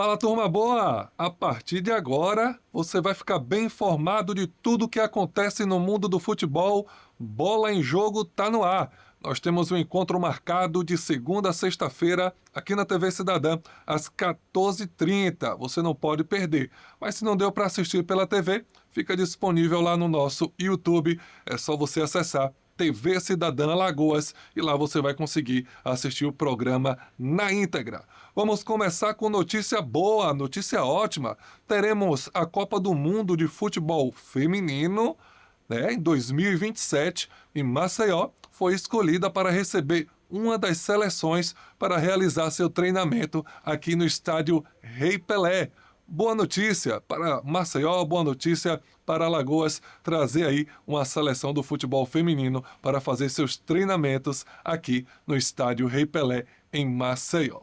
Fala, turma boa! A partir de agora, você vai ficar bem informado de tudo o que acontece no mundo do futebol. Bola em Jogo tá no ar. Nós temos um encontro marcado de segunda a sexta-feira aqui na TV Cidadã, às 14h30. Você não pode perder. Mas se não deu para assistir pela TV, fica disponível lá no nosso YouTube. É só você acessar TV Cidadã Alagoas e lá você vai conseguir assistir o programa na íntegra. Vamos começar com notícia boa, notícia ótima. Teremos a Copa do Mundo de Futebol Feminino, em 2027, e Maceió foi escolhida para receber uma das seleções para realizar seu treinamento aqui no estádio Rei Pelé. Boa notícia para Maceió, boa notícia para Alagoas, trazer aí uma seleção do futebol feminino para fazer seus treinamentos aqui no estádio Rei Pelé, em Maceió.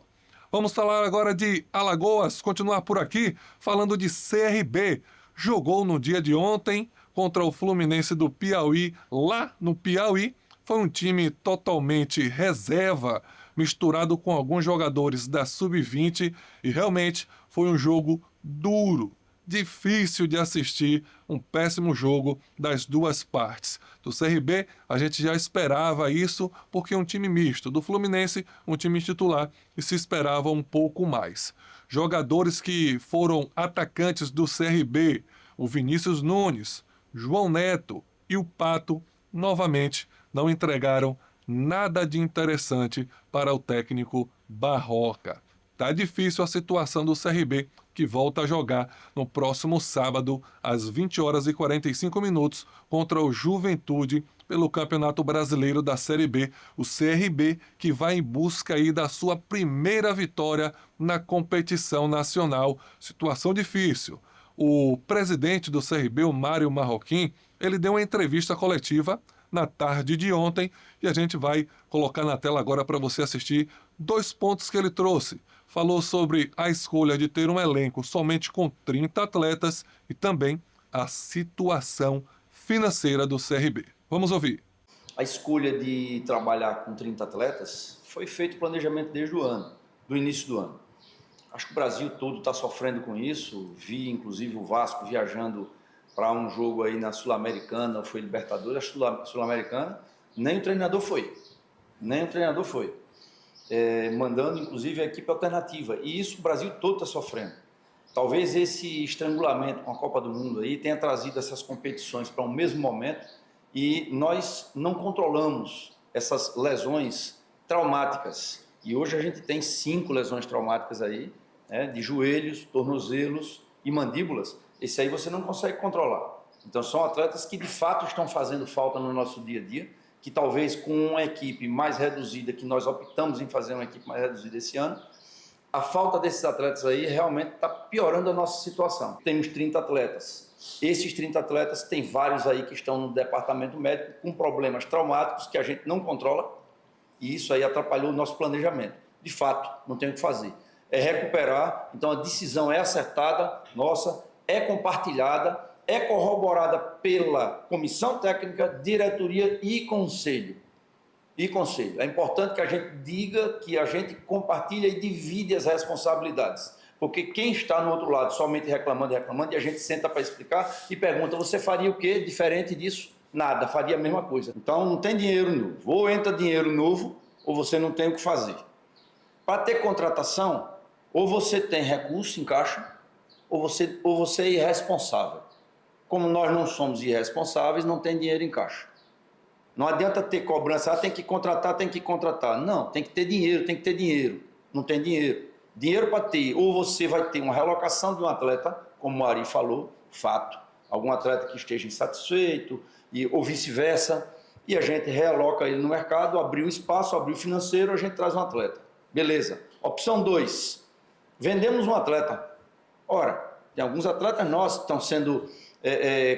Vamos falar agora de Alagoas, continuar por aqui, falando de CRB. Jogou no dia de ontem contra o Fluminense do Piauí, lá no Piauí. Foi um time totalmente reserva, misturado com alguns jogadores da Sub-20, e realmente foi um jogo duro, difícil de assistir, um péssimo jogo das duas partes. Do CRB, a gente já esperava isso, porque é um time misto. Do Fluminense, um time titular, e se esperava um pouco mais. Jogadores que foram atacantes do CRB, o Vinícius Nunes, João Neto e o Pato, novamente não entregaram nada de interessante para o técnico Barroca. Tá difícil a situação do CRB, que volta a jogar no próximo sábado, às 20h45, contra o Juventude, pelo Campeonato Brasileiro da Série B. O CRB, que vai em busca aí da sua primeira vitória na competição nacional. Situação difícil. O presidente do CRB, o Mário Marroquim, ele deu uma entrevista coletiva na tarde de ontem, e a gente vai colocar na tela agora para você assistir 2 pontos que ele trouxe. Falou sobre a escolha de ter um elenco somente com 30 atletas e também a situação financeira do CRB. Vamos ouvir. A escolha de trabalhar com 30 atletas foi feito o planejamento desde o ano, do início do ano. Acho que o Brasil todo está sofrendo com isso. Vi inclusive o Vasco viajando para um jogo aí na Sul-Americana, foi Libertadores, a Sul-Americana, nem o treinador foi, mandando inclusive a equipe alternativa, e isso o Brasil todo está sofrendo. Talvez esse estrangulamento com a Copa do Mundo aí tenha trazido essas competições para um mesmo momento, e nós não controlamos essas lesões traumáticas, e hoje a gente tem 5 lesões traumáticas aí, de joelhos, tornozelos e mandíbulas. Esse aí você não consegue controlar. Então são atletas que de fato estão fazendo falta no nosso dia a dia, que talvez com uma equipe mais reduzida, que nós optamos em fazer uma equipe mais reduzida esse ano, a falta desses atletas aí realmente está piorando a nossa situação. Temos 30 atletas. Esses 30 atletas, tem vários aí que estão no departamento médico com problemas traumáticos que a gente não controla, e isso aí atrapalhou o nosso planejamento. De fato, não tem o que fazer. É recuperar, então a decisão é acertada, nossa, é compartilhada, é corroborada pela comissão técnica, diretoria e conselho. É importante que a gente diga que a gente compartilha e divide as responsabilidades. Porque quem está no outro lado somente reclamando, e a gente senta para explicar e pergunta, você faria o quê diferente disso? Nada, faria a mesma coisa. Então não tem dinheiro novo. Ou entra dinheiro novo, ou você não tem o que fazer. Para ter contratação, ou você tem recurso em caixa, ou você é irresponsável. Como nós não somos irresponsáveis, não tem dinheiro em caixa. Não adianta ter cobrança, tem que contratar. Não, tem que ter dinheiro. Não tem dinheiro. Dinheiro para ter, ou você vai ter uma relocação de um atleta, como o Ari falou, fato. Algum atleta que esteja insatisfeito, ou vice-versa, e a gente realoca ele no mercado, abriu um espaço, abriu financeiro, a gente traz um atleta. Beleza. Opção 2, vendemos um atleta. Ora, tem alguns atletas nossos que estão sendo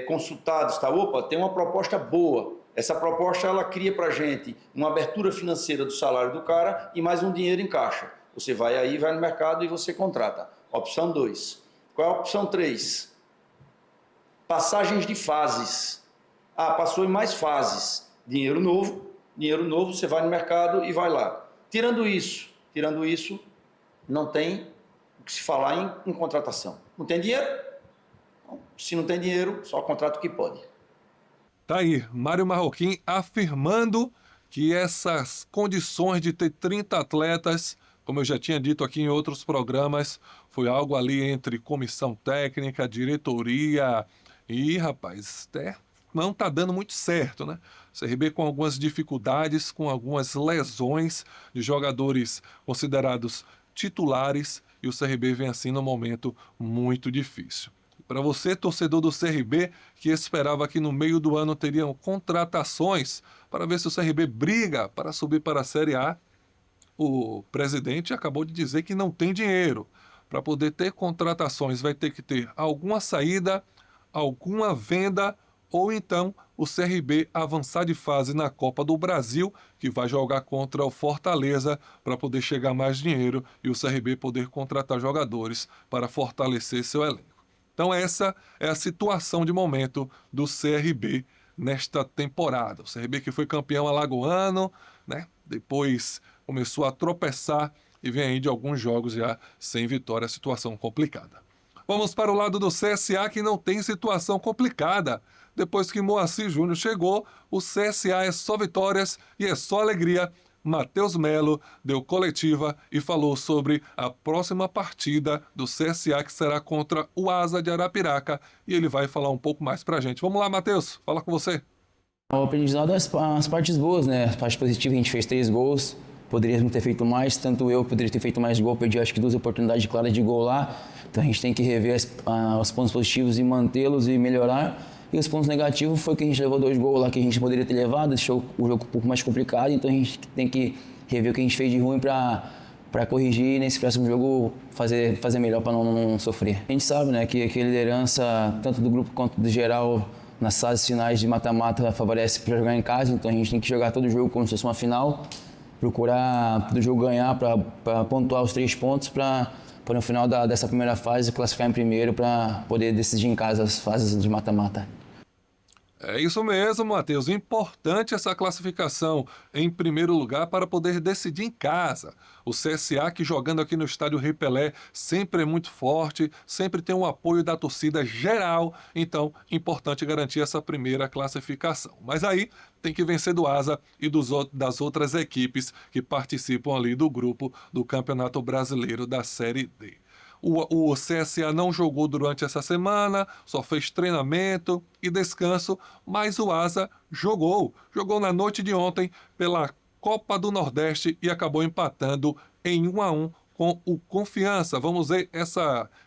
consultados, tá? Opa, tem uma proposta boa. Essa proposta ela cria para a gente uma abertura financeira do salário do cara e mais um dinheiro em caixa. Você vai aí, vai no mercado e você contrata. Opção 2. Qual é a opção 3? Passagens de fases. Passou em mais fases. Dinheiro novo, você vai no mercado e vai lá. Tirando isso, não tem o que se falar em contratação. Não tem dinheiro? Se não tem dinheiro, só contrata o que pode. Tá aí, Mário Marroquim afirmando que essas condições de ter 30 atletas, como eu já tinha dito aqui em outros programas, foi algo ali entre comissão técnica, diretoria e, rapaz, até não tá dando muito certo, né? CRB com algumas dificuldades, com algumas lesões de jogadores considerados titulares e o CRB vem assim num momento muito difícil. Para você, torcedor do CRB, que esperava que no meio do ano teriam contratações para ver se o CRB briga para subir para a Série A, o presidente acabou de dizer que não tem dinheiro. Para poder ter contratações, vai ter que ter alguma saída, alguma venda, ou então o CRB avançar de fase na Copa do Brasil, que vai jogar contra o Fortaleza para poder chegar mais dinheiro e o CRB poder contratar jogadores para fortalecer seu elenco. Então essa é a situação de momento do CRB nesta temporada. O CRB que foi campeão alagoano, né? Depois começou a tropeçar e vem aí de alguns jogos já sem vitória, situação complicada. Vamos para o lado do CSA, que não tem situação complicada. Depois que Moacir Júnior chegou, o CSA é só vitórias e é só alegria. Matheus Melo deu coletiva e falou sobre a próxima partida do CSA, que será contra o Asa de Arapiraca, e ele vai falar um pouco mais pra gente. Vamos lá, Matheus, fala com você. O aprendizado é as partes boas, né? As partes positivas, a gente fez 3 gols, poderíamos ter feito mais, tanto eu poderia ter feito mais gol, perdi acho que 2 oportunidades claras de gol lá, então a gente tem que rever os pontos positivos e mantê-los e melhorar. E os pontos negativos foi que a gente levou 2 gols lá que a gente poderia ter levado, deixou o jogo um pouco mais complicado, então a gente tem que rever o que a gente fez de ruim para corrigir e nesse próximo jogo fazer melhor para não sofrer. A gente sabe, né, que a liderança, tanto do grupo quanto do geral, nas fases finais de mata-mata favorece para jogar em casa, então a gente tem que jogar todo jogo como se fosse uma final, procurar todo jogo ganhar para pontuar os 3 pontos para no final dessa primeira fase classificar em primeiro para poder decidir em casa as fases de mata-mata. É isso mesmo, Matheus. Importante essa classificação em primeiro lugar para poder decidir em casa. O CSA, que jogando aqui no estádio Rei Pelé, sempre é muito forte, sempre tem o apoio da torcida geral. Então, importante garantir essa primeira classificação. Mas aí tem que vencer do Asa e das outras equipes que participam ali do grupo do Campeonato Brasileiro da Série D. O CSA não jogou durante essa semana, só fez treinamento e descanso, mas o Asa jogou na noite de ontem pela Copa do Nordeste e acabou empatando em 1-1 com o Confiança. Vamos ver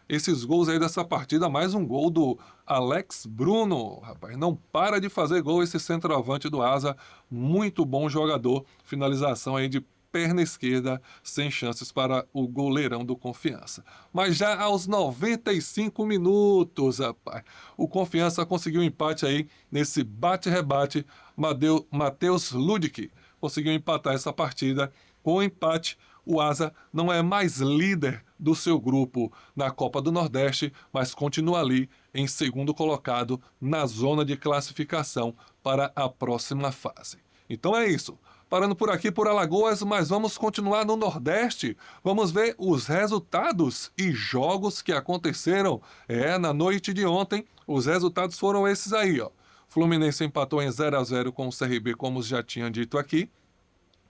esses gols aí dessa partida, mais um gol do Alex Bruno, rapaz, não para de fazer gol esse centroavante do Asa, muito bom jogador, finalização aí de perna esquerda, sem chances para o goleirão do Confiança. Mas já aos 95 minutos, rapaz, o Confiança conseguiu um empate aí nesse bate-rebate. Matheus Ludic conseguiu empatar essa partida. Com o empate, o Asa não é mais líder do seu grupo na Copa do Nordeste, mas continua ali em segundo colocado na zona de classificação para a próxima fase. Então é isso. Parando por aqui por Alagoas, mas vamos continuar no Nordeste. Vamos ver os resultados e jogos que aconteceram na noite de ontem. Os resultados foram esses aí, ó. Fluminense empatou em 0-0 com o CRB, como já tinha dito aqui.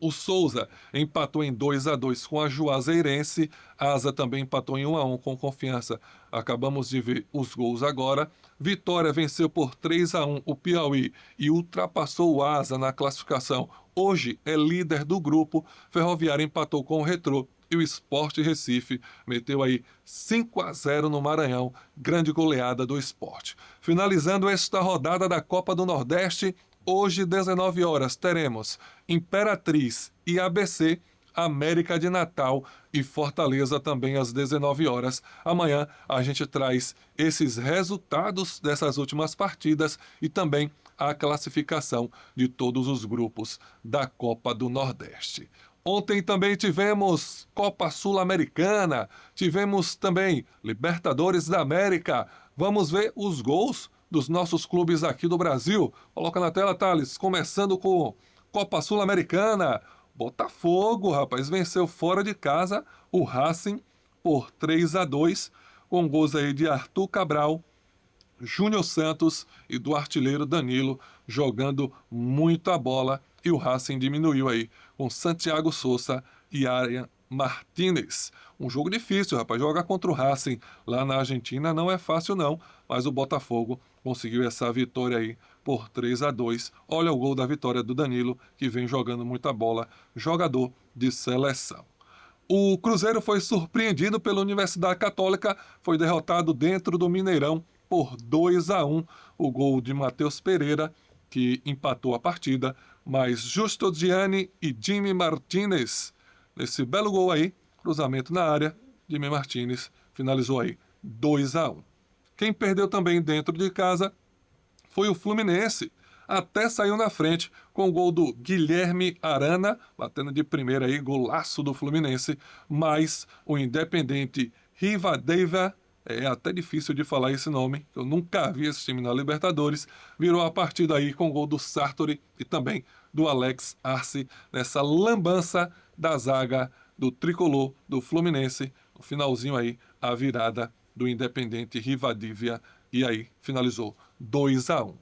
O Souza empatou em 2-2 com a Juazeirense. A Asa também empatou em 1-1 com Confiança. Acabamos de ver os gols agora. Vitória venceu por 3-1 o Piauí e ultrapassou o Asa na classificação. Hoje é líder do grupo. Ferroviária empatou com o Retrô e o Sport Recife meteu aí 5-0 no Maranhão. Grande goleada do Sport. Finalizando esta rodada da Copa do Nordeste, hoje, 19 horas, teremos Imperatriz e ABC, América de Natal e Fortaleza também às 19 horas. Amanhã a gente traz esses resultados dessas últimas partidas e também a classificação de todos os grupos da Copa do Nordeste. Ontem também tivemos Copa Sul-Americana, tivemos também Libertadores da América. Vamos ver os gols dos nossos clubes aqui do Brasil. Coloca na tela, Thales, começando com Copa Sul-Americana. Botafogo, rapaz, venceu fora de casa o Racing por 3-2, com gols aí de Arthur Cabral, Júnior Santos e do artilheiro Danilo jogando muita bola, e o Racing diminuiu aí com Santiago Souza e Arian Martínez. Um jogo difícil, rapaz. Jogar contra o Racing lá na Argentina não é fácil não, mas o Botafogo conseguiu essa vitória aí por 3-2. Olha o gol da vitória do Danilo, que vem jogando muita bola, jogador de seleção. O Cruzeiro foi surpreendido pela Universidade Católica, foi derrotado dentro do Mineirão por 2-1. O gol de Matheus Pereira, que empatou a partida, mas Justo Gianni e Jimmy Martinez, nesse belo gol aí, cruzamento na área, Jimmy Martinez finalizou aí 2-1. Quem perdeu também dentro de casa foi o Fluminense. Até saiu na frente com o gol do Guilherme Arana, batendo de primeira aí, golaço do Fluminense, mas o Independente Rivadavia, é até difícil de falar esse nome, eu nunca vi esse time na Libertadores, virou a partida aí com o gol do Sartori e também do Alex Arce, nessa lambança da zaga do tricolor do Fluminense, no finalzinho aí, a virada do Independente Rivadavia, e aí finalizou 2-1.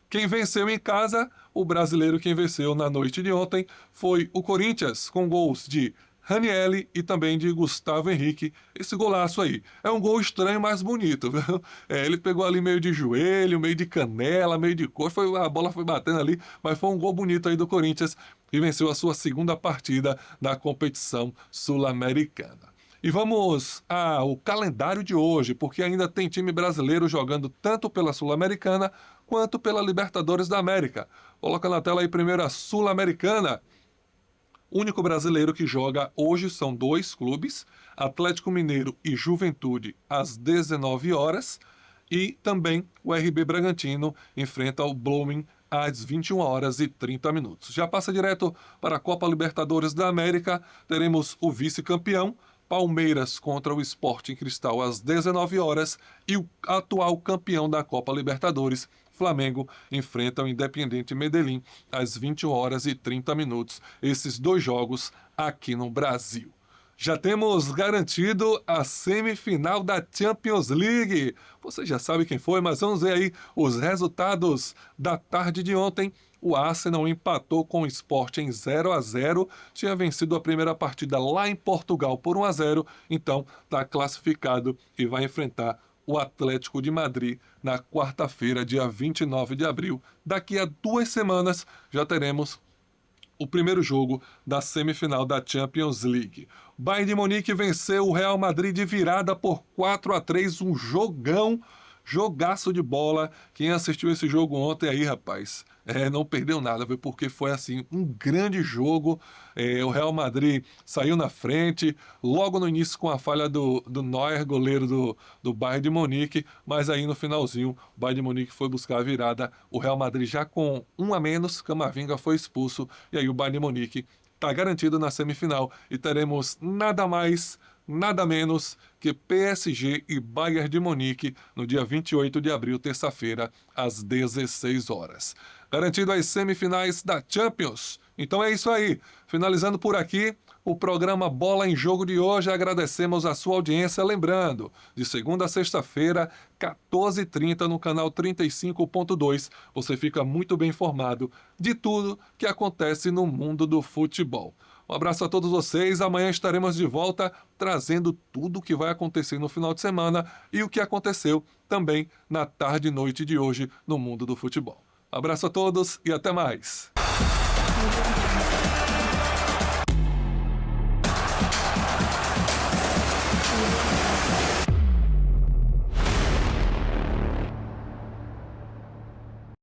Quem venceu em casa, o brasileiro quem venceu na noite de ontem, foi o Corinthians, com gols de Ranieri e também de Gustavo Henrique. Esse golaço aí é um gol estranho, mas bonito, viu? Ele pegou ali meio de joelho, meio de canela, meio de coxa, a bola foi batendo ali, mas foi um gol bonito aí do Corinthians, e venceu a sua segunda partida na competição sul-americana. E vamos ao calendário de hoje, porque ainda tem time brasileiro jogando tanto pela Sul-Americana quanto pela Libertadores da América. Coloca na tela aí primeiro a Sul-Americana. O único brasileiro que joga hoje são dois clubes, Atlético Mineiro e Juventude, às 19 horas. E também o RB Bragantino enfrenta o Blooming às 21 horas e 30 minutos. Já passa direto para a Copa Libertadores da América. Teremos o vice-campeão, Palmeiras contra o Sporting Cristal às 19 horas e o atual campeão da Copa Libertadores, Flamengo, enfrenta o Independiente Medellín às 20 horas e 30 minutos. Esses dois jogos aqui no Brasil. Já temos garantido a semifinal da Champions League. Você já sabe quem foi, mas vamos ver aí os resultados da tarde de ontem. O Arsenal empatou com o Sport em 0-0, tinha vencido a primeira partida lá em Portugal por 1-0, então está classificado e vai enfrentar o Atlético de Madrid na quarta-feira, dia 29 de abril. Daqui a 2 semanas já teremos o primeiro jogo da semifinal da Champions League. Bayern de Munique venceu o Real Madrid de virada por 4-3, um jogaço de bola. Quem assistiu esse jogo ontem aí, rapaz, não perdeu nada, viu? Porque foi assim, um grande jogo. O Real Madrid saiu na frente, logo no início com a falha do Neuer, goleiro do Bayern de Munique, mas aí no finalzinho, o Bayern de Munique foi buscar a virada, o Real Madrid já com 1 a menos, Camavinga foi expulso, e aí o Bayern de Munique está garantido na semifinal, e teremos nada mais, nada menos que PSG e Bayern de Munique no dia 28 de abril, terça-feira, às 16 horas. Garantido as semifinais da Champions. Então é isso aí. Finalizando por aqui o programa Bola em Jogo de hoje, agradecemos a sua audiência. Lembrando, de segunda a sexta-feira, 14h30 no canal 35.2, você fica muito bem informado de tudo que acontece no mundo do futebol. Um abraço a todos vocês. Amanhã estaremos de volta trazendo tudo o que vai acontecer no final de semana e o que aconteceu também na tarde e noite de hoje no mundo do futebol. Um abraço a todos e até mais.